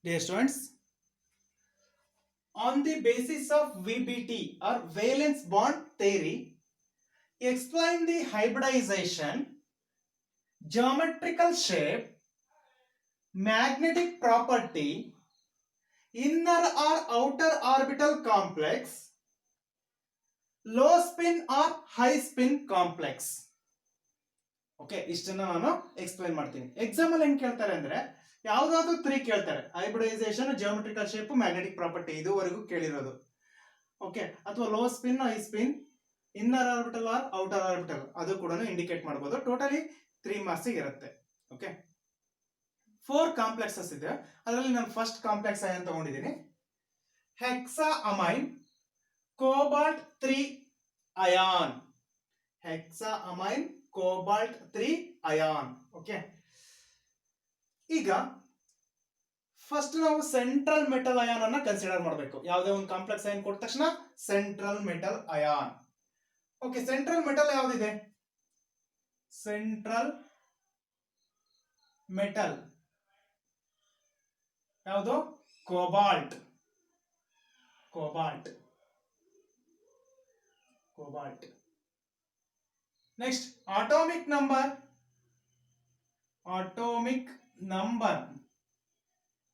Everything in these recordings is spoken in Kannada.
Dear students, on the basis of VBT or valence bond theory, explain the hybridization, geometrical shape, magnetic property, inner or outer orbital complex, low spin or high spin complex. Okay, ಇಷ್ಟನ್ನ ನಾನು ಎಕ್ಸ್ಪ್ಲೈನ್ ಮಾಡ್ತೀನಿ. ಎಕ್ಸಾಮ್ ಅಲ್ಲಿ ಏನ್ ಕೇಳ್ತಾರೆ ಅಂದ್ರೆ ಯಾವ್ದಾದ್ರು 3 ಕೇಳ್ತಾರೆ. Hybridisation, geometrical shape, magnetic property ಇದುವರೆಗೂ ಕೇಳಿರೋದು. ಓಕೆ, ಅಥವಾ low spin, high spin, inner orbital or outer orbital ಅದು ಕೂಡ ಇಂಡಿಕೇಟ್ ಮಾಡಬಹುದು. ಟೋಟಲಿ 3 ಮಾರ್ಕ್ಸ್ ಇರುತ್ತೆ. ಓಕೆ, 4 ಕಾಂಪ್ಲೆಕ್ಸಸ್ ಇದೆ. ಅದರಲ್ಲಿ ನಾನು ಫಸ್ಟ್ ಕಾಂಪ್ಲೆಕ್ಸ್ ಅಯಾನ್ ತಗೊಂಡಿದ್ದೀನಿ. Hexa amine cobalt 3 ion. Hexa amine cobalt 3 ion. Okay, ಈಗ ಫಸ್ಟ್ ನಾವು ಸೆಂಟ್ರಲ್ ಮೆಟಲ್ ಅಯಾನ್ ಅನ್ನ ಕನ್ಸಿಡರ್ ಮಾಡಬೇಕು. ಯಾವುದೇ ಒಂದು ಕಾಂಪ್ಲೆಕ್ಸ್ ಅಯಾನ್ ಕೊಟ್ಟ ತಕ್ಷಣ central metal ion. Okay, central metal ಯಾವ್ದಿದೆ? ಸೆಂಟ್ರಲ್ ಮೆಟಲ್ ಯಾವುದು? Cobalt. Cobalt cobalt next, atomic number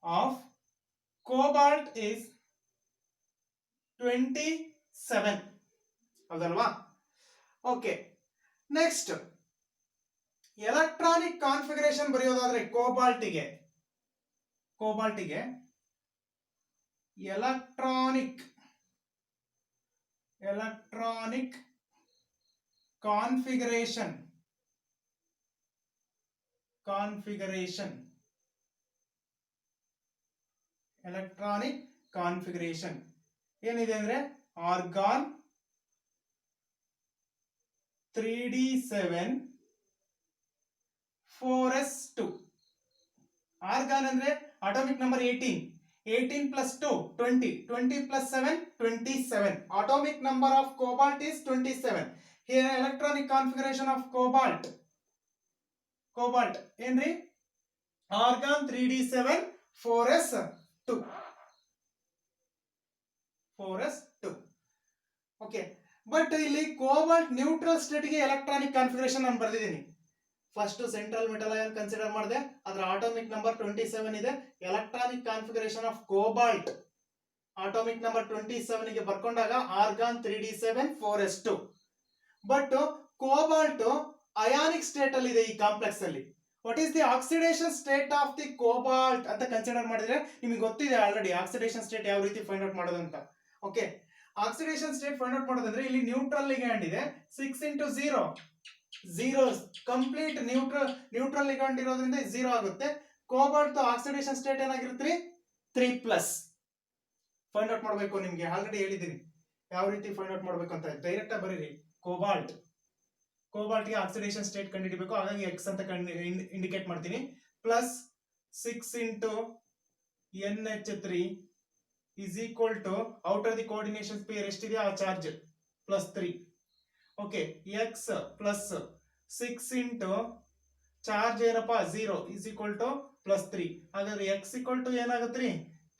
of cobalt is 27. ಹೌದಲ್ವಾ? ಓಕೆ, ನೆಕ್ಸ್ಟ್ ಎಲೆಕ್ಟ್ರಾನಿಕ್ ಕಾನ್ಫಿಗರೇಷನ್ ಬರೆಯೋದಾದ್ರೆ ಕೋಬಾಲ್ಟಿಗೆ ಎಲೆಕ್ಟ್ರಾನಿಕ್ ಕಾನ್ಫಿಗರೇಷನ್ ಎಲೆಕ್ಟ್ರಾನಿಕ್ ಕಾನ್ಫಿಗರೇಷನ್ ಏನಿದೆ ಅಂದ್ರೆ ಆರ್ಗಾನ್ 3d7 4s2. ಆರ್ಗಾನ್ ಅಂದ್ರೆ atomic number 18 plus 2 20 20 plus 7 27. atomic number of cobalt is 27. here electronic configuration of cobalt ಏನ್ರಿ? Argon 3d7 4s2. Okay, but ಇಲ್ಲಿ ಕೋಬಾಲ್ಟ್ ನ್ಯೂಟ್ರಲ್ ಸ್ಟೇಟ್ ಗೆ ಎಲೆಕ್ಟ್ರಾನಿಕ್ ಕಾನ್ಫಿಗರೇಷನ್ ನಾನು ಬರೆದಿದ್ದೀನಿ. First central metal ion consider ಮಾಡಿದೆ, ಅದರ ಆಟೋಮಿಕ್ ನಂಬರ್ 27 ಇದೆ. Electronic configuration of cobalt atomic number 27 ಗೆ ಬರ್ಕೊಂಡಾಗ argon 3d7 4s2. But cobalt ionic state ಅಲ್ಲಿ ಇದೆ ಈ ಕಾಂಪ್ಲೆಕ್ಸ್ ಅಲ್ಲಿ. What is the oxidation state of the cobalt ಅಂತ ಕನ್ಸಿಡರ್ ಮಾಡಿದ್ರೆ ನಿಮಗೆ ಗೊತ್ತಿದೆ ಆಲ್ರೆಡಿ ಆಕ್ಸಿಡೇಷನ್ ಸ್ಟೇಟ್ ಯಾವ ರೀತಿ ಫೈಂಡ್ ಔಟ್ ಮಾಡೋದು ಅಂತ. Okay, oxidation state find out ಮಾಡೋದಂದ್ರೆ ಇಲ್ಲಿ ನ್ಯೂಟ್ರಲ್ ಲಿಗ್ಯಾಂಡ್ ಇದೆ, 6 into 0 0 ಕಂಪ್ಲೀಟ್ ನ್ಯೂಟ್ರಲ್ ಲಿಗ್ಯಾಂಡ್ ಇರೋದ್ರಿಂದ 0 ಆಗುತ್ತೆ. ಕೋಬಾಲ್ಟ್ ಆಕ್ಸಿಡೇಷನ್ ಸ್ಟೇಟ್ ಏನಾಗಿರುತ್ತೆ? 3+. ಫೈಂಡ್ ಔಟ್ ಮಾಡಬೇಕು. ನಿಮ್ಗೆ ಆಲ್ರೆಡಿ ಹೇಳಿದ್ದೀನಿ ಯಾವ ರೀತಿ ಫೈಂಡ್ ಔಟ್ ಮಾಡಬೇಕು ಅಂತ. ಡೈರೆಕ್ಟ್ ಆಗಿ ಬರೀರಿ. ಕೋಬಾಲ್ಟ್ ಗೆ ಆಕ್ಸಿಡೇಷನ್ ಸ್ಟೇಟ್ ಕಂಡುಹಿಡಿಬೇಕು. ಹಾಗಾಗಿ ಎಕ್ಸ್ ಅಂತ ಇಂಡಿಕೇಟ್ ಮಾಡ್ತೀನಿ. Plus 6 into NH3 is equal to outer the coordination pair ಎಷ್ಟಿದೆ ಆ charge +3. Okay, X plus 6 into charge ಏನಪ್ಪಾ 0 is equal to +3. ಹಾಗಾದ್ರೆ ಎಕ್ಸ್ equal to ಏನಾಗುತ್ತೆ?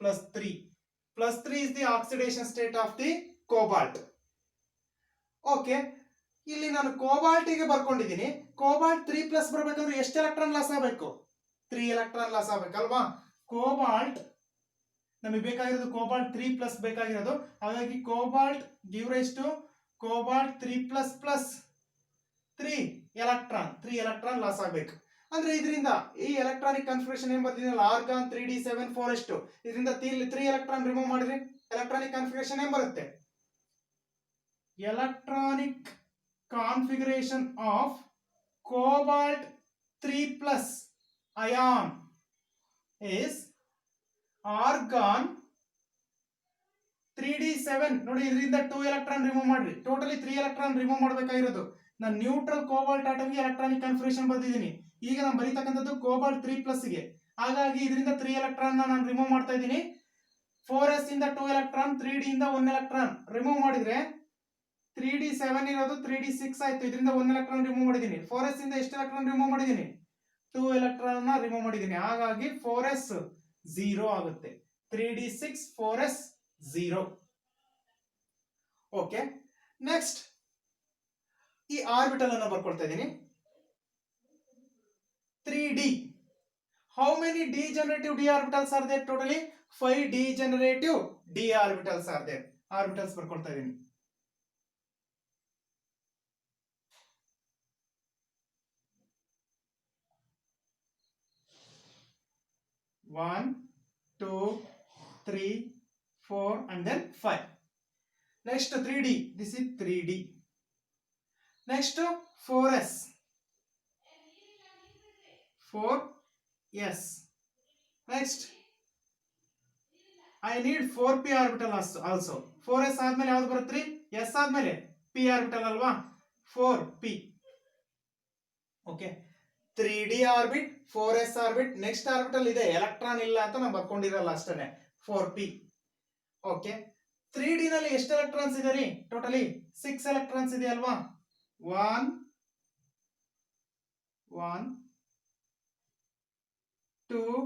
+3. +3 is the oxidation state of the cobalt. Okay, ಇಲ್ಲಿ ನಾನು ಕೋಬಾಲ್ಟಿಗೆ ಬರ್ಕೊಂಡಿದ್ದೀನಿ. ಕೋಬಾಲ್ಟ್ 3+ ಬರ್ಬೇಕಂದ್ರೆ ಎಷ್ಟು ಎಲೆಕ್ಟ್ರಾನ್ ಲಾಸ್ ಆಗಬೇಕು? 3 ಎಲೆಕ್ಟ್ರಾನ್ ಲಾಸ್ ಆಗಬೇಕಲ್ವಾ? ಕೋಬಾಲ್ಟ್ ನಮಗೆ ಬೇಕಾಗಿರೋದು ಕೋಬಾಲ್ಟ್ 3+ ಬೇಕಾಗಿರೋದು. ಹಾಗಾಗಿ cobalt give rise to cobalt 3++ 3 electron loss ಆಗಬೇಕು. ಅಂದ್ರೆ ಇದರಿಂದ ಈ ಎಲೆಕ್ಟ್ರಾನಿಕ್ ಕಾನ್ಫಿಗರೇಷನ್ ಏನ್ ಬರ್ತಿದೆಯಲ್ಲ ಆರ್ಗಾನ್ 3d7 4s2, ಇದರಿಂದ 3 ಎಲೆಕ್ಟ್ರಾನ್ ರಿಮೂವ್ ಮಾಡಿದ್ರೆ ಎಲೆಕ್ಟ್ರಾನಿಕ್ ಕಾನ್ಫಿಗರೇಷನ್ ಏನ್ ಬರುತ್ತೆ? Electronic configuration of cobalt 3+ ion is argon 3d7. ನೋಡಿ, ಇದರಿಂದ 2 ಎಲೆಕ್ಟ್ರಾನ್ ರಿಮೂವ್ ಮಾಡ್ರಿ. ಟೋಟಲಿ 3 ಎಲೆಕ್ಟ್ರಾನ್ ರಿಮೂವ್ ಮಾಡಬೇಕಾಗಿರೋದು. ನಾನು ನ್ಯೂಟ್ರಲ್ ಕೋಬಾಲ್ಟ್ ಆಟಮ್ಗೆ ಎಲೆಕ್ಟ್ರಾನಿಕ್ ಕಾನ್ಫಿಗರೇಷನ್ ಬರ್ದಿದ್ದೀನಿ. ಈಗ ನಾನು ಬರೀತಕ್ಕಂಥದ್ದು ಕೋಬಾಲ್ಟ್ 3+ ಗೆ. ಹಾಗಾಗಿ ಇದರಿಂದ 3 ಎಲೆಕ್ಟ್ರಾನ್ ನಾನು ರಿಮೂವ್ ಮಾಡ್ತಾ ಇದ್ದೀನಿ. 4s ಇಂದ 2 ಎಲೆಕ್ಟ್ರಾನ್, 3d ಇಂದ 1 ಎಲೆಕ್ಟ್ರಾನ್ ರಿಮೂವ್ ಮಾಡಿದ್ರೆ 3d7 ಇರೋದು 3d6 ಆಯ್ತು. ಇದರಿಂದ 1 ಎಲೆಕ್ಟ್ರಾನ್ ರಿಮೂವ್ ಮಾಡಿದ್ದೀನಿ. 4s ಇಂದ ಎಷ್ಟು ಎಲೆಕ್ಟ್ರಾನ್ ರಿಮೂವ್ ಮಾಡಿದ್ದೀನಿ? 2 ಎಲೆಕ್ಟ್ರಾನ್ ರಿಮೂವ್ ಮಾಡಿದ್ದೀನಿ. ಹಾಗಾಗಿ 4s 0 ಆಗುತ್ತೆ. 3d6 4s 0. ಓಕೆ, ನೆಕ್ಸ್ಟ್ ಈ ಆರ್ಬಿಟಲ್ ಅನ್ನು ಬರ್ಕೊಳ್ತಾ ಇದ್ದೀನಿ. 3d. How many degenerative d orbitals are there totally? 5 degenerative d orbitals are there. Orbitals ಬರ್ಕೊಳ್ತಾ ಇದ್ದೀನಿ. One, 2, 3, 4 and then 5. Next 3d. This is 3d. Next 4s. 4s. Next I need 4p orbital also. 4s ಆದ್ಮೇಲೆ ಯಾವ್ದು ಬರುತ್ತೆ? s ಆದ್ಮೇಲೆ p orbital ಅಲ್ವಾ? 4p. Okay, 3d orbit, 4s orbit, next orbital ಇದೆ, ಎಲೆಕ್ಟ್ರಾನ್ ಇಲ್ಲ ಅಂತ ನಾವು ಬರ್ಕೊಂಡಿರಲ್ಲ ಅಷ್ಟೇ, 4p. ಓಕೆ, 3d ನಲ್ಲಿ ಎಷ್ಟು ಎಲೆಕ್ಟ್ರಾನ್ಸ್ ಇದೆ ರೀ? ಟೋಟಲಿ 6 ಎಲೆಕ್ಟ್ರಾನ್ಸ್ ಇದೆ ಅಲ್ವಾ? 1 2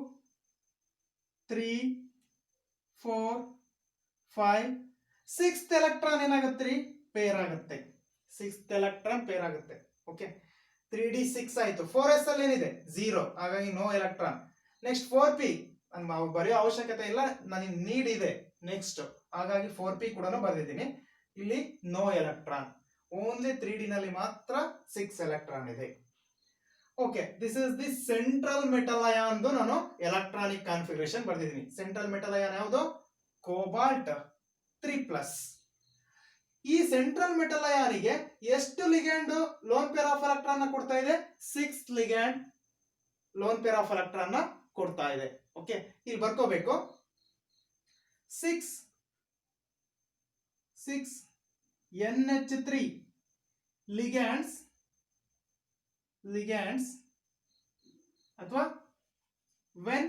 3 4 5 6th ಎಲೆಕ್ಟ್ರಾನ್ ಏನಾಗುತ್ತೆ ರೀ? ಪೇರ್ ಆಗುತ್ತೆ. 6th ಎಲೆಕ್ಟ್ರಾನ್ ಪೇರ್ ಆಗುತ್ತೆ. ಓಕೆ, 3d 6 ಆಯ್ತು. 4s ಅಲ್ಲಿ ಏನಿದೆ? 0, ಹಾಗಾಗಿ ನೋ ಎಲೆಕ್ಟ್ರಾನ್. ನೆಕ್ಸ್ಟ್ 4p ನಾವು ಬರೆಯೋ ಅವಶ್ಯಕತೆ ಇಲ್ಲ, ನನಗೆ ನೀಡ್ ಇದೆ ನೆಕ್ಸ್ಟ್, ಹಾಗಾಗಿ 4p ಕೂಡ ಬರೆದಿದ್ದೀನಿ. ಇಲ್ಲಿ ನೋ ಎಲೆಕ್ಟ್ರಾನ್, ಓನ್ಲಿ 3d ನಲ್ಲಿ ಮಾತ್ರ 6 ಎಲೆಕ್ಟ್ರಾನ್ ಇದೆ. Okay, this is the central metal ion ನಾನು ಎಲೆಕ್ಟ್ರಾನಿಕ್ ಕಾನ್ಫಿಗರೇಷನ್ ಬರೆದಿದ್ದೀನಿ. ಸೆಂಟ್ರಲ್ ಮೆಟಲ್ ಅಯಾನ್ ಯಾವುದು? ಕೋಬಾಲ್ಟ್ 3+. ಈ ಸೆಂಟ್ರಲ್ ಮೆಟಲ್ ಅಯಾನಿಗೆ ಎಷ್ಟು ligand lone pair of electron ನ ಕೊಡ್ತಾ ಇದೆ? 6 ligand lone pair of electron ನ ಕೊಡ್ತಾ ಇದೆ. ಓಕೆ, ಇಲ್ಲಿ ಬರ್ಕೋಬೇಕು. 6 NH3 ಲಿಗ್ಯಾಂಡ್ಸ್ ಅಥವಾ when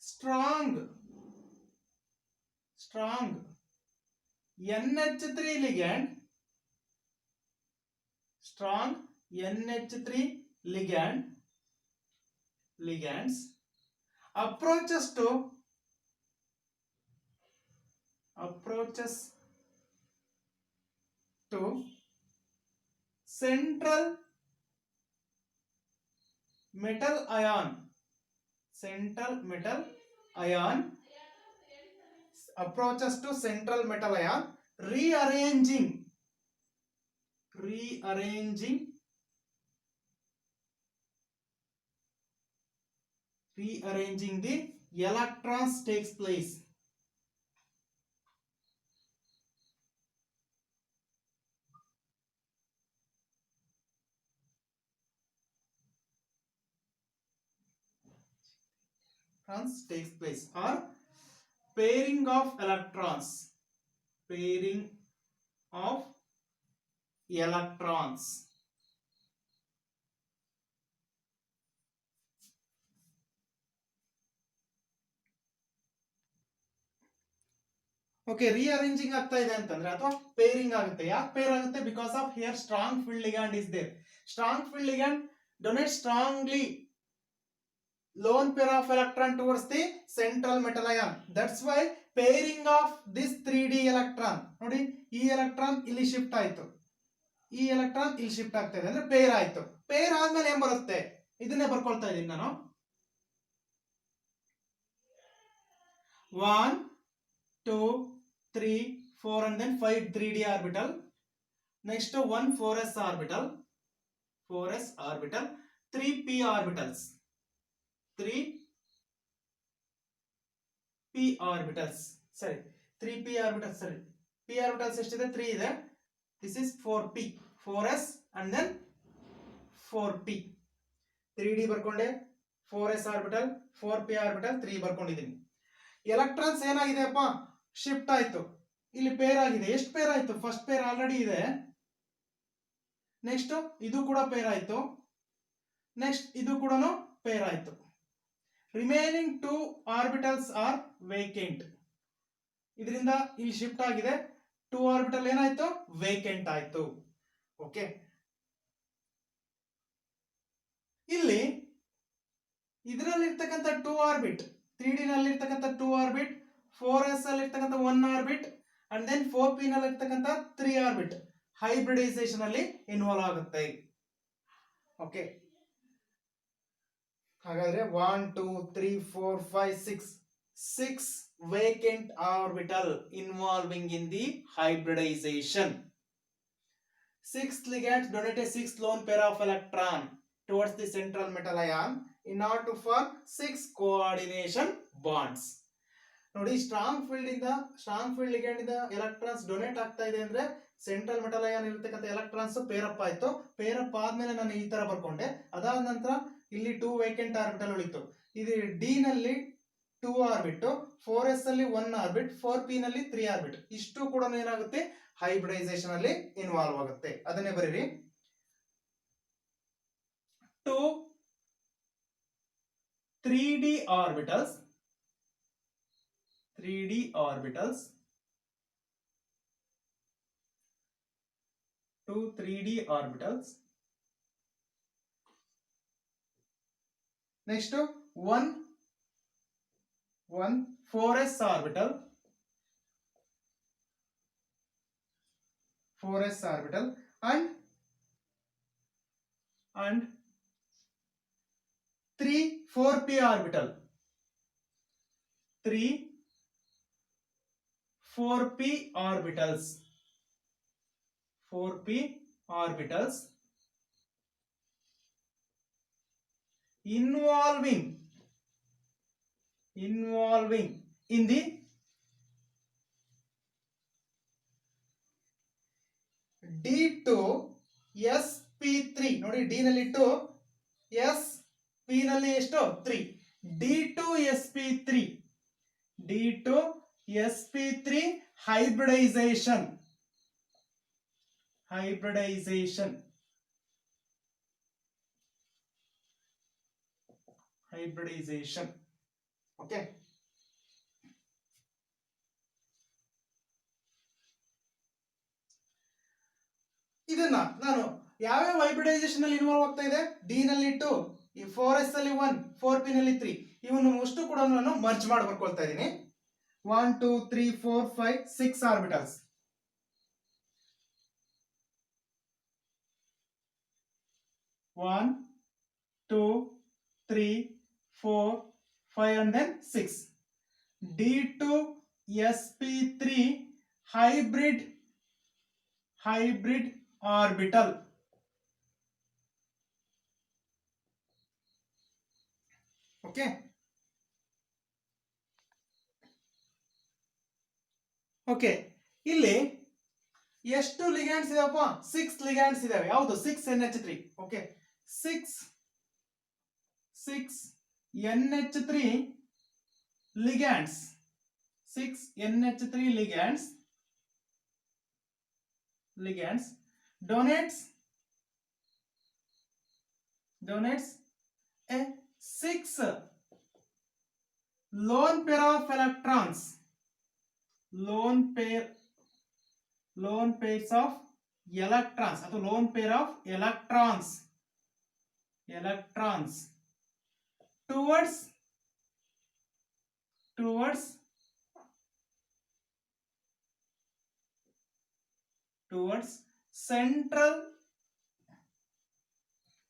strong NH3 ligand, strong NH3 ligands approaches to central metal ion approaches to central metal ion, rearranging the electrons takes place. Takes place, or pairing of electrons. Okay, rearranging ಆಗ್ತಾ ಇದೆ ಅಂತಂದ್ರೆ ಅಥವಾ ಪೇರಿಂಗ್ ಆಗುತ್ತೆ. ಯಾಕೆ ಪೇರ್ ಆಗುತ್ತೆ? Because of here strong field ligand is there. Strong field ligand donate strongly lone pair of electron towards the central metal ion. That's why pairing of this 3d electron, ನೋಡಿ ಈ ಎಲೆಕ್ಟ್ರಾನ್ ಇಲ್ಲಿ ಶಿಫ್ಟ್ ಆಯ್ತು, ಈ ಎಲೆಕ್ಟ್ರಾನ್ ಇಲ್ಲಿ ಶಿಫ್ಟ್ ಆಗ್ತಾ ಇದೆ ಅಂದ್ರೆ ಪೇರ್ ಆಯ್ತು. ಪೇರ್ ಆದ್ಮೇಲೆ ಏನ್ ಬರುತ್ತೆ? ಇದನ್ನೇ ಬರ್ಕೊಳ್ತಾ ಇದ್ದೀನಿ ನಾನು. 1 2 3 4 and then 5 3d orbital. Next 1 4s orbital, 3p orbitals, 3p orbitals. ಸರಿ, 3p orbitals. ಸರಿ, p orbitals ಎಷ್ಟಿದೆ? 3 ಇದೆ. This is 4p, 4s and then 4p. 3d ಬರ್ಕೊಂಡೆ, 4s orbital, 4p orbital, 3 ಬರ್ಕೊಂಡಿದ್ದೀನಿ. ಎಲೆಕ್ಟ್ರಾನ್ಸ್ ಏನಾಗಿದೆಯಪ್ಪ? ಶಿಫ್ಟ್ ಆಯ್ತು, ಇಲ್ಲಿ ಪೇರ್ ಆಗಿದೆ. ಎಷ್ಟು ಪೇರ್ ಆಯ್ತು? ಫಸ್ಟ್ ಪೇರ್ ಆಲ್ರೆಡಿ ಇದೆ. ನೆಕ್ಸ್ಟ್ ಇದು ಕೂಡ ಪೇರ್ ಆಯ್ತು. ನೆಕ್ಸ್ಟ್ ಇದು ಕೂಡ ಪೇರ್ ಆಯ್ತು. Remaining 2 orbitals are vacant. ಇದರಿಂದ ಇಲ್ಲಿ ಶಿಫ್ಟ್ ಆಗಿದೆ, 2 ಆರ್ಬಿಟಲ್ ಏನಾಯ್ತು? ವೇಕೆಂಟ್ ಆಯ್ತು. ಓಕೆ, ಇಲ್ಲಿ ಇದರಲ್ಲಿರ್ತಕ್ಕಂಥ 2 ಆರ್ಬಿಟ್ 3D ನಲ್ಲಿರ್ತಕ್ಕಂಥ 2 ಆರ್ಬಿಟ್ 4s ಅಲ್ಲಿರ್ತಕ್ಕಂಥ 1 ಆರ್ಬಿಟ್ ಅಂಡ್ ದೆನ್ 4p ನಲ್ಲಿರ್ತಕ್ಕಂಥ 3 ಆರ್ಬಿಟ್ ಹೈಬ್ರಿಡೈಸೇಷನ್ ಅಲ್ಲಿ ಇನ್ವಾಲ್ವ್ ಆಗುತ್ತೆ. ಓಕೆ, ಹಾಗಾದ್ರೆ 1 2 3 4 5 6 vacant orbital involving in the hybridization. 6 ligands donate a 6 lone pair of electron towards the central metal ion in order to form 6 coordination bonds. ನೋಡಿ, ಸ್ಟ್ರಾಂಗ್ ಫೀಲ್ಡ್ ಲಿಗ್ಯಾಂಡ್ ಇಂದ ಎಲೆಕ್ಟ್ರಾನ್ಸ್ ಡೊನೇಟ್ ಆಗ್ತಾ ಇದೆ ಅಂದ್ರೆ ಸೆಂಟ್ರಲ್ ಮೆಟಲ್ ಅಯಾನ್ ಇರತಕ್ಕಂಥ ಎಲೆಕ್ಟ್ರಾನ್ಸ್ ಪೇರಪ್ ಆಯ್ತು. ಪೇರಪ್ ಆದ್ಮೇಲೆ ನಾನು ಈ ತರ ಬರ್ಕೊಂಡೆ. ಅದಾದ ನಂತರ ಇಲ್ಲಿ 2 ವೇಕೆಂಟ್ ಆರ್ಬಿಟಲ್ ಉಳಿತು. ಇದು ಡಿ ನಲ್ಲಿ 2 ಆರ್ಬಿಟ್, 4s ಅಲ್ಲಿ 1 ಆರ್ಬಿಟ್, 4p ನಲ್ಲಿ 3 ಆರ್ಬಿಟ್. ಇಷ್ಟು ಕೂಡ ಏನಾಗುತ್ತೆ, ಹೈಬ್ರಿಡೈಸೇಷನ್ ಅಲ್ಲಿ ಇನ್ವಾಲ್ವ್ ಆಗುತ್ತೆ. ಅದನ್ನೇ ಬರೀರಿ. 2 3D orbitals 2 3D orbitals. Next 1 4s orbital and 3 4p orbital 3 4p orbitals involving in the D2 sp3. ನೋಡಿ, ಡಿ ನಲ್ಲಿ 2, s p ನಲ್ಲಿ ಎಷ್ಟು 3. D2 sp3 hybridization. ಓಕೆ, ಇದನ್ನ ನಾನು ಯಾವ್ಯಾವ ಹೈಬ್ರಿಡೈಸೇಷನ್ ಅಲ್ಲಿ ಇನ್ವಾಲ್ವ್ ಆಗ್ತಾ ಇದೆ, ಡಿ ನಲ್ಲಿ 2, 4s ಅಲ್ಲಿ 1, 4p ನಲ್ಲಿ 3, ಇವನು ಅಷ್ಟು ಕೂಡ ನಾನು ಮರ್ಜ್ ಮಾಡಿ ಬರ್ಕೊಳ್ತಾ ಇದ್ದೀನಿ. 1 2 3 4 5 6 orbitals. 1 2 3 4 5 and then 6. D2 sp3 hybrid orbital. Okay, okay, ಇಲ್ಲಿ ಎಷ್ಟು ಲಿಗ್ಯಾಂಡ್ಸ್ ಇದಾವಪ್ಪ? 6 ಲಿಗ್ಯಾಂಡ್ಸ್ ಇದಾವೆ. ಯಾವುದು? 6NH3. Okay, 6 NH3 ligands. 6 NH3 ligands donates a 6 lone pair of electrons. Lone pairs of electrons ಅಥವಾ lone pair of electrons towards central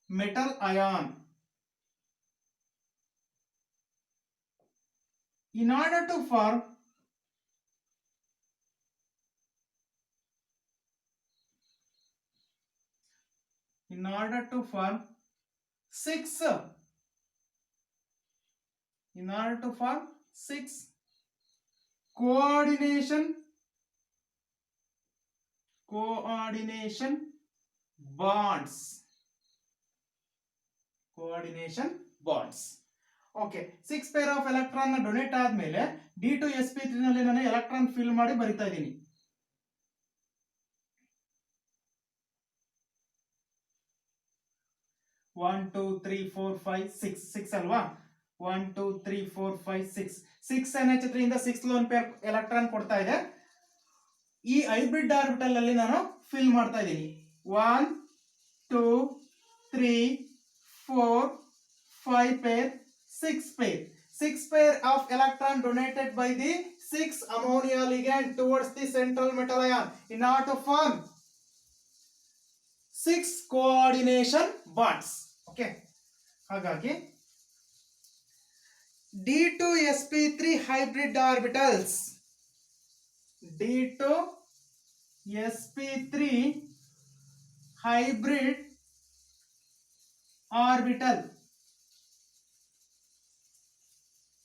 metal ion in order to form six coordination bonds. Okay, 6 peer of electron donate ಆದ್ಮೇಲೆ D2 sp3 ನಲ್ಲಿ ನಾನು ಎಲೆಕ್ಟ್ರಾನ್ ಫಿಲ್ ಮಾಡಿ ಬರಿತಾ ಇದ್ದೀನಿ. One two three four five six ಅಲ್ವಾ? 1 2 3 4 5 6 NH3 ಇಂದ 6 ಲೋನ್ ಪೇರ್ ಎಲೆಕ್ಟ್ರಾನ್ ಕೊಡ್ತಾ ಇದೆ. ಈ ಹೈಬ್ರಿಡ್ ಆರ್ಬಿಟಲ್ ಅಲ್ಲಿ ನಾನು ಫಿಲ್ ಮಾಡ್ತಾ ಇದ್ದೀನಿ. 1 2 3 4 5 peer 6 pair of electron donated by the 6 ammonia ligand towards the central metal ion in order to form 6 coordination bonds. Okay, ಹಾಗಾಗಿ D2sp3 hybrid orbitals, D2sp3 hybrid orbital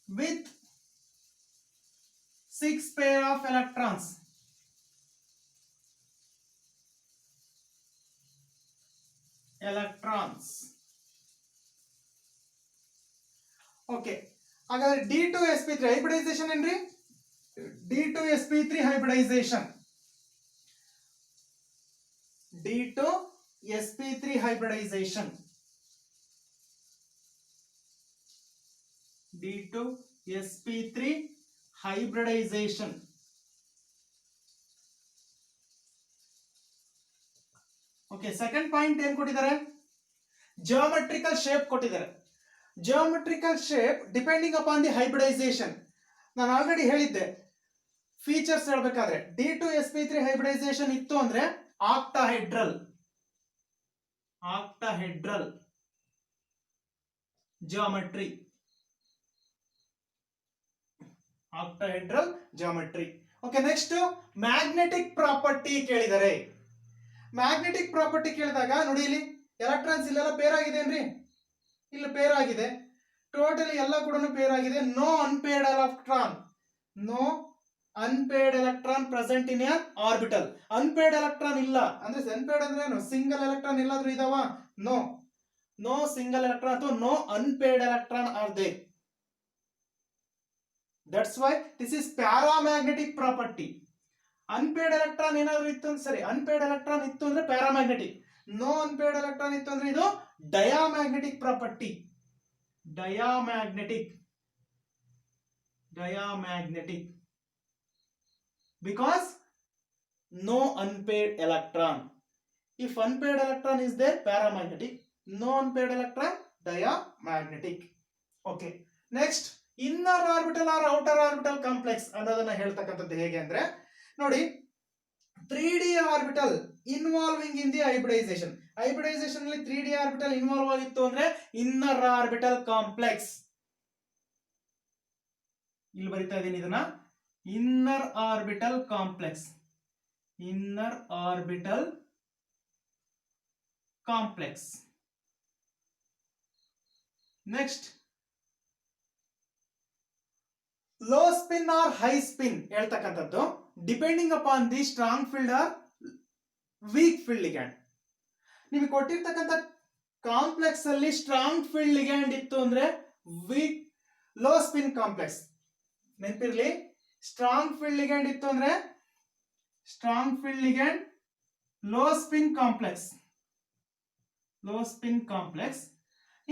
with 6 pair of electrons okay. ಹಾಗಾದ್ರೆ D2sp3 hybridization ಏನ್ರಿ? D2sp3 hybridization, D2sp3 hybridization, D2sp3 hybridization. Okay, second point ಏನ್ ಕೊಟ್ಟಿದ್ದಾರೆ? ಜಿಯೋಮೆಟ್ರಿಕಲ್ ಶೇಪ್ ಕೊಟ್ಟಿದ್ದಾರೆ. Geometrical shape depending upon the hybridisation. ನಾನು ಆಲ್ರೆಡಿ ಹೇಳಿದ್ದೆ ಫೀಚರ್ಸ್ ಹೇಳ್ಬೇಕಾದ್ರೆ D2sp3 ಹೈಬ್ರಿಡೈಸೇಷನ್ ಇತ್ತು ಅಂದ್ರೆ octahedral geometry, okay. Next magnetic property ಕೇಳಿದರೆ. ಮ್ಯಾಗ್ನೆಟಿಕ್ ಪ್ರಾಪರ್ಟಿ ಕೇಳಿದಾಗ ನೋಡಿ, ಇಲ್ಲಿ ಎಲೆಕ್ಟ್ರಾನ್ಸ್ ಇಲ್ಲೆಲ್ಲ ಪೇರ್ ಆಗಿದೆ ಏನ್ರಿ? ಇಲ್ಲಿ ಪೇರ್ ಆಗಿದೆ, ಟೋಟಲಿ ಎಲ್ಲ ಕೂಡ ಪೇರ್ ಆಗಿದೆ. No unpaired electron present in a orbital. Unpaired electron ಇಲ್ಲ ಅಂದ್ರೆ, ಅನ್ಪೇರ್ಡ್ ಅಂದ್ರೆ ಏನು? ಸಿಂಗಲ್ ಎಲೆಕ್ಟ್ರಾನ್ ಎಲ್ಲಾದ್ರೂ ಇದಾವ? ನೋ ಸಿಂಗಲ್ ಎಲೆಕ್ಟ್ರಾನ್ ಅಥವಾ no unpaired electron are there. That's why this is paramagnetic property. Unpaired electron ಏನಾದ್ರು ಇತ್ತು ಅಂದ್ರೆ ಸರಿ, ಅನ್ಪೇರ್ಡ್ ಎಲೆಕ್ಟ್ರಾನ್ ಇತ್ತು ಅಂದ್ರೆ ಪ್ಯಾರಾಮ್ಯಾಗ್ನೆಟಿಕ್, ನೋ ಅನ್ಪೇರ್ಡ್ ಎಲೆಕ್ಟ್ರಾನ್ ಇತ್ತು ಅಂದ್ರೆ ಇದು diamagnetic property. Diamagnetic because no unpaired electron. If unpaired electron is there, paramagnetic. No unpaired electron, diamagnetic. Okay. Next, inner orbital or outer orbital complex ಅನ್ನೋದನ್ನ ಹೇಳ್ತಕ್ಕಂಥದ್ದು ಹೇಗೆ ಅಂದ್ರೆ ನೋಡಿ, 3D orbital involving in the hybridization. Hybridization ಅಲ್ಲಿ 3D orbital ಇನ್ವಾಲ್ವ್ ಆಗಿತ್ತು ಅಂದ್ರೆ inner orbital complex. ಇಲ್ಲಿ ಬರಿತಾ ಇದೀನಿ ಇದನ್ನ, inner orbital complex. Next, low spin or high spin ಹೇಳ್ತಕ್ಕಂಥದ್ದು depending upon the strong field or weak field ligand. ನಿಮಗೆ ಕೊಟ್ಟಿರ್ತಕ್ಕಂಥ ಕಾಂಪ್ಲೆಕ್ಸ್ ಅಲ್ಲಿ ಸ್ಟ್ರಾಂಗ್ ಫೀಲ್ಡ್ ಲಿಗ್ಯಾಂಡ್ ಇತ್ತು ಅಂದ್ರೆ ವೀಕ್ ಲೋ ಸ್ಪಿನ್ ಕಾಂಪ್ಲೆಕ್ಸ್. ನೆನಪಿರ್ಲಿ, ಸ್ಟ್ರಾಂಗ್ ಫೀಲ್ಡ್ ಲಿಗ್ಯಾಂಡ್ ಇತ್ತು ಅಂದ್ರೆ low spin complex.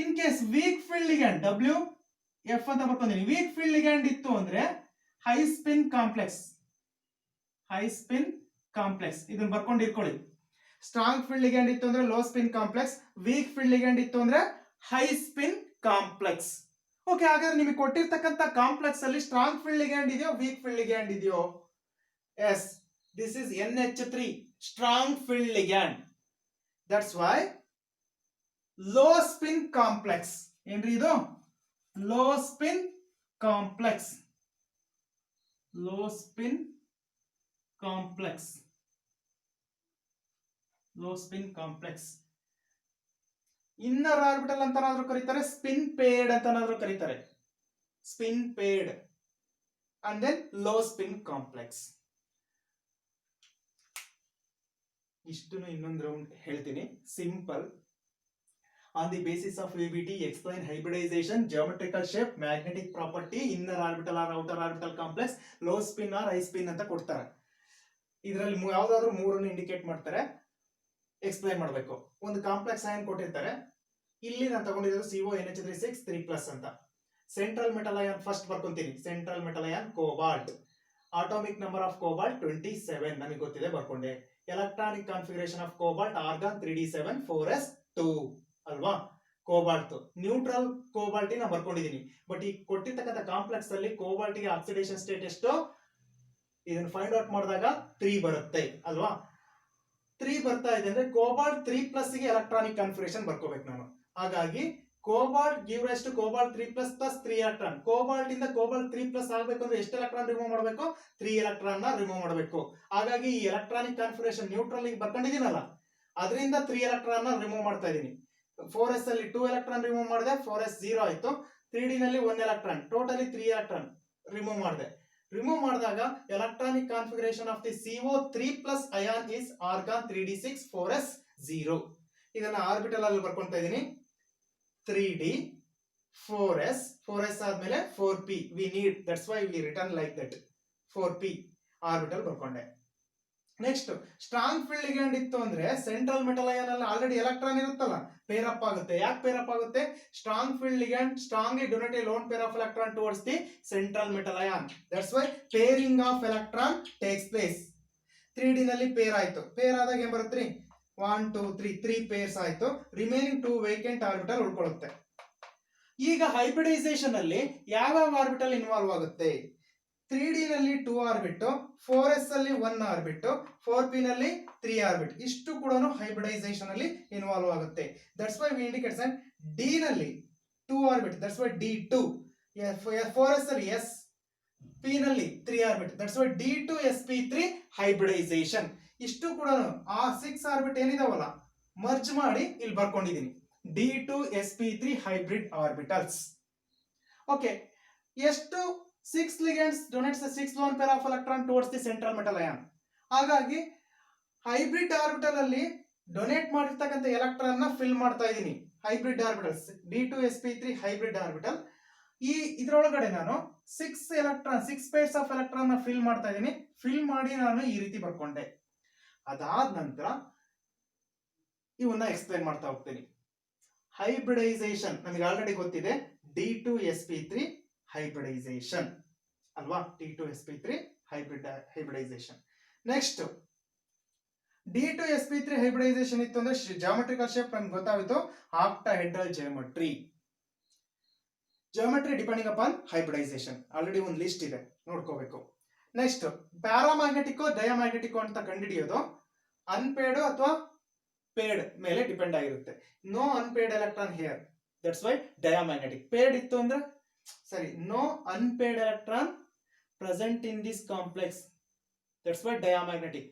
In case weak field ligand WF ಅಂತ ಬರ್ಕೊಂಡಿನಿ, ವೀಕ್ ಫೀಲ್ಡ್ ಲಿಗ್ಯಾಂಡ್ ಇತ್ತು ಅಂದ್ರೆ ಹೈ ಸ್ಪಿನ್ ಕಾಂಪ್ಲೆಕ್ಸ್. ಇದನ್ನ ಬರ್ಕೊಂಡು ಇಟ್ಕೊಳ್ಳಿ. ಸ್ಟ್ರಾಂಗ್ ಫೀಲ್ಡ್ ಲಿಗ್ಯಾಂಡ್ ಇತ್ತು ಅಂದ್ರೆ low spin complex, weak field ligand ಇತ್ತು ಅಂದ್ರೆ ಹೈ ಸ್ಪಿನ್ ಕಾಂಪ್ಲೆಕ್ಸ್. ಓಕೆ, ಹಾಗಾದ್ರೆ ನಿಮಗೆ ಕೊಟ್ಟಿರ್ತಕ್ಕಂಥ ಕಾಂಪ್ಲೆಕ್ಸ್ ಅಲ್ಲಿ ಸ್ಟ್ರಾಂಗ್ ಫೀಲ್ಡ್ ಲಿಗ್ಯಾಂಡ್ ಇದೆಯೋ ವೀಕ್ ಫೀಲ್ಡ್ ಲಿಗ್ಯಾಂಡ್ ಇದೆಯೋ? Yes, this is NH3 strong field ligand. That's why low spin complex ಏನ್ರಿ ಇದು? Low spin complex. Inner orbital ಅಂತನಾದ್ರೂ ಕರೀತಾರೆ, ಸ್ಪಿನ್ ಪೇರ್ಡ್ ಅಂತನಾದ್ರೂ ಕರೀತಾರೆ. Spin paired and then low spin complex. ಇಷ್ಟನ್ನು ಇನ್ನೊಂದು ರೌಂಡ್ ಹೇಳ್ತೀನಿ, simple. On the basis of VBT, explain hybridization, geometrical shape, magnetic property, inner orbital or outer orbital complex, low spin or high spin ಅಂತ ಕೊಡ್ತಾರೆ. ಇದರಲ್ಲಿ ಯಾವ್ದಾದ್ರು ಮೂರನ್ನು ಇಂಡಿಕೇಟ್ ಮಾಡ್ತಾರೆ, ಎಕ್ಸ್ಪ್ಲೈನ್ ಮಾಡಬೇಕು. ಒಂದು ಕಾಂಪ್ಲೆಕ್ಸ್ ಅಯಾನ್ ಕೊಟ್ಟಿರ್ತಾರೆ, ಇಲ್ಲಿ ನಾನು ತಗೊಂಡಿರೋದು CONH3 3+ ಅಂತ. ಸೆಂಟ್ರಲ್ ಮೆಟಲ್ ಅಯಾನ್ ಫಸ್ಟ್ ಬರ್ಕೊಂತೀನಿ. Central metal ion cobalt. Atomic number of cobalt 27 ನಮಗೆ ಗೊತ್ತಿದೆ, ಬರ್ಕೊಂಡೆ. Electronic configuration of cobalt argon 3d7 4s2 ಅಲ್ವಾ? ಕೋಬಾಲ್ಟ್, ನ್ಯೂಟ್ರಲ್ ಕೋಬಾಲ್ಟ್ ನಾನು ಬರ್ಕೊಂಡಿದ್ದೀನಿ. ಬಟ್ ಈ ಕೊಟ್ಟಿರ್ತಕ್ಕಂಥ ಕಾಂಪ್ಲೆಕ್ಸ್ ಅಲ್ಲಿ ಕೋಬಾಲ್ಟ್ ಗೆ ಆಕ್ಸಿಡೇಷನ್ ಸ್ಟೇಟ್ ಎಷ್ಟು, ಇದನ್ನ ಫೈಂಡ್ ಔಟ್ ಮಾಡಿದಾಗ 3 ಬರುತ್ತೆ ಅಲ್ವಾ. 3 ಬರ್ತಾ ಇದೆ ಅಂದ್ರೆ ಕೋಬಾಲ್ಟ್ 3+ ಗೆ ಎಲೆಕ್ಟ್ರಾನಿಕ್ ಕಾನ್ಫಿಗರೇಷನ್ ಬರ್ಕೋಬೇಕು ನಾನು. ಹಾಗಾಗಿ cobalt give rise to cobalt 3+ plus 3 electron. Cobalt ಇಂದ ಕೋಬಾಲ್ಟ್ 3+ ಆಗಬೇಕು ಅಂದ್ರೆ ಎಷ್ಟು ಎಲೆಕ್ಟ್ರಾನ್ ರಿಮೂವ್ ಮಾಡಬೇಕು, 3 ಎಲೆಕ್ಟ್ರಾನ್ ನ ರಿಮೂವ್ ಮಾಡಬೇಕು. ಹಾಗಾಗಿ ಈ ಎಲೆಕ್ಟ್ರಾನಿಕ್ ಕಾನ್ಫಿಗರೇಷನ್ ನ್ಯೂಟ್ರಲ್ ಗೆ ಬರ್ಕೊಂಡಿದ್ದೀನಲ್ಲ, ಅದರಿಂದ 3 ಎಲೆಕ್ಟ್ರಾನ್ ನ ರಿಮೂವ್ ಮಾಡ್ತಾ ಇದ್ದೀನಿ. 4s ಅಲ್ಲಿ 2 ಎಲೆಕ್ಟ್ರಾನ್ ರಿಮೂವ್ ಮಾಡಿದೆ, 4s 0 ಆಯ್ತು. 3d ನಲ್ಲಿ 1 ಎಲೆಕ್ಟ್ರಾನ್, ಟೋಟಲಿ 3 ಎಲೆಕ್ಟ್ರಾನ್ ರಿಮೂವ್ ಮಾಡಿದೆ. ರಿಮೂವ್ ಮಾಡಿದಾಗ electronic configuration of the CO3+ ion is argon 3d6 4s 0. ಇದನ್ನ ಆರ್ಬಿಟಲ್ ಅಲ್ಲಿ ಬರ್ಕೊಂತಾ ಇದ್ದೀನಿ. 3d 4s ಆದ್ಮೇಲೆ 4p we need, that's why we written like that, 4p orbital ಬರ್ಕೊಂಡೆ. ನೆಕ್ಸ್ಟ್ ಸ್ಟ್ರಾಂಗ್ ಫೀಲ್ಡ್ ಲಿಗ್ಯಾಂಡ್ ಇತ್ತು ಅಂದ್ರೆ ಸೆಂಟ್ರಲ್ ಮೆಟಲ್ ಅಯಾನ್ ಅಲ್ಲಿ ಆಲ್ರೆಡಿ ಎಲೆಕ್ಟ್ರಾನ್ ಇರುತ್ತಲ್ಲ, ಪೇರ್ ಅಪ್ ಆಗುತ್ತೆ. ಯಾಕೆ ಪೇರ್ ಅಪ್ ಆಗುತ್ತೆ, strong field ligand strongly donate a lone pair of electron towards the central metal ion, that's why pairing of electron takes place. 3d ನಲ್ಲಿ ಪೇರ್ ಆಯ್ತು. ಪೇರ್ ಆದಾಗ ಏನ್ ಬರುತ್ತೆ, 1 2 3 ಪೇರ್ಸ್ ಆಯ್ತು. ರಿಮೈನಿಂಗ್ 2 ವೇಕೆಂಟ್ ಆರ್ಬಿಟಲ್ ಉಳ್ಕೊಳ್ಳುತ್ತೆ. ಈಗ ಹೈಬ್ರಿಡೈಸೇಷನ್ ಅಲ್ಲಿ ಯಾವ್ಯಾವ ಆರ್ಬಿಟಲ್ ಇನ್ವಾಲ್ವ್ ಆಗುತ್ತೆ, 3d ನಲ್ಲಿ 2 ಆರ್ಬಿಟ್, 4s ಅಲ್ಲಿ 1 ಆರ್ಬಿಟ್, 4p ನಲ್ಲಿ 3 ಆರ್ಬಿಟ್, ಇಷ್ಟು ಕೂಡ ಹೈಬ್ರಿಡೈಸೇಷನ್ ಅಲ್ಲಿ ಇನ್ವಾಲ್ವ್ ಆಗುತ್ತೆ. That's why we indicates and d ನಲ್ಲಿ 2 orbit, that's why d2. 4s ಅಲ್ಲಿ s, p ನಲ್ಲಿ 3 orbit, that's why d2 sp3 hybridisation. ಇಷ್ಟು ಕೂಡ ಆ 6 ಆರ್ಬಿಟ್ ಏನಿದಾವಲ್ಲ ಮರ್ಜ್ ಮಾಡಿ ಇಲ್ಲಿ ಬರ್ಕೊಂಡಿದ್ದೀನಿ, d2 sp3 hybrid orbitals. Okay, ಎಷ್ಟು 6 ligands donates the 6 lone pair of electron towards the central metal ion. ಹಾಗಾಗಿ ಹೈಬ್ರಿಡ್ ಆರ್ಬಿಟಲ್ ಅಲ್ಲಿ ಡೊನೇಟ್ ಮಾಡಿರ್ತಕ್ಕಂಥ ಎಲೆಕ್ಟ್ರಾನ್ ನ ಫಿಲ್ ಮಾಡ್ತಾ ಇದ್ದೀನಿ. Hybrid orbitals d2 sp3 hybrid orbital. ಈ ಇದರೊಳಗಡೆ ನಾನು 6 pairs ಆಫ್ ಎಲೆಕ್ಟ್ರಾನ್ ನ ಫಿಲ್ ಮಾಡ್ತಾ ಇದ್ದೀನಿ. ಫಿಲ್ ಮಾಡಿ ನಾನು ಈ ರೀತಿ ಬರ್ಕೊಂಡೆ. ಅದಾದ ನಂತರ ಇವನ್ನ ಎಕ್ಸ್ಪ್ಲೈನ್ ಮಾಡ್ತಾ ಹೋಗ್ತೀನಿ. ಹೈಬ್ರಿಡೈಸೇಷನ್ ನಮಗೆ ಆಲ್ರೆಡಿ ಗೊತ್ತಿದೆ, d2 sp3 ಹೈಬ್ರಿಡೈಸೇಷನ್ ಅಲ್ವಾ, d2 sp3 hybridisation. Next d2 sp3 hybridisation ಇತ್ತು ಅಂದ್ರೆ ಜಾಮೆಟ್ರಿಕಲ್ ಶೇಪ್ ನಮ್ಗೆ ಗೊತ್ತಾಗಿತ್ತು, octahedral geometry. Geometry depending upon hybridisation, already ಒಂದು ಲಿಸ್ಟ್ ಇದೆ, ನೋಡ್ಕೋಬೇಕು. ನೆಕ್ಸ್ಟ್ ಪ್ಯಾರಾಮ್ಯಾಗ್ನೆಟಿಕ್ ಡಯಾಮ್ಯಾಗ್ನೆಟಿಕ್ ಅಂತ ಕಂಡುಹಿಡಿಯೋದು ಅನ್ಪೇಡ್ ಅಥವಾ ಪೇಡ್ ಮೇಲೆ ಡಿಪೆಂಡ್ ಆಗಿರುತ್ತೆ. No unpaired electron here, that's why diamagnetic. Paired ಇತ್ತು ಅಂದ್ರೆ ಸರಿ, no unpaired electron present in this complex, that's why diamagnetic.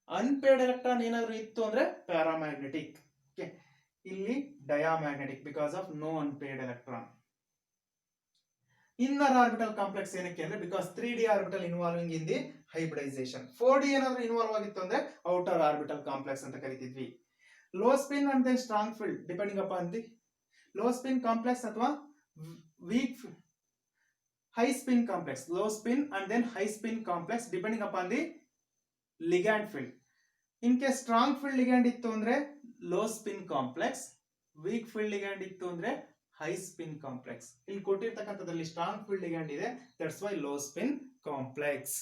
Unpaired electron ಏನಾದ್ರು ಇತ್ತು ಅಂದ್ರೆ ಪ್ಯಾರಾಮ್ಯಾಗ್ನೆಟಿಕ್. ಓಕೆ, ಇಲ್ಲಿ diamagnetic because of no unpaired electron. Inner orbital complex ಏನಕ್ಕೆ ಅಂದ್ರೆ because 3d orbital involving in the hybridization. 4d ಏನಾದ್ರು ಇನ್ವಾಲ್ವ್ ಆಗಿತ್ತು ಅಂದ್ರೆ ಔಟರ್ ಆರ್ಬಿಟಲ್ ಕಾಂಪ್ಲೆಕ್ಸ್ ಅಂತ ಕರಿತಿದ್ವಿ. Low spin and then strong field depending upon the low spin complex ಅಥವಾ weak high spin complex. Low spin and then high spin complex depending upon the ligand field. In case strong field ligand ಇತ್ತು ಅಂದ್ರೆ low spin complex, weak field ligand ಇತ್ತು ಅಂದ್ರೆ ಹೈ ಸ್ಪಿನ್ ಕಾಂಪ್ಲೆಕ್ಸ್. ಇಲ್ಲಿ ಕೊಟ್ಟಿರ್ತಕ್ಕಂಥದ್ರಲ್ಲಿ ಸ್ಟ್ರಾಂಗ್ ಫೀಲ್ಡ್ ಲಿಗ್ಯಾಂಡ್ ಇದೆ, that's why low spin complex.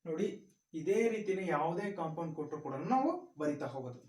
ನೋಡಿ, ಇದೇ ರೀತಿನೇ ಯಾವುದೇ ಕಾಂಪೌಂಡ್ ಕೊಟ್ಟರು ಕೂಡ ನಾವು ಬರಿತಾ ಹೋಗೋದು.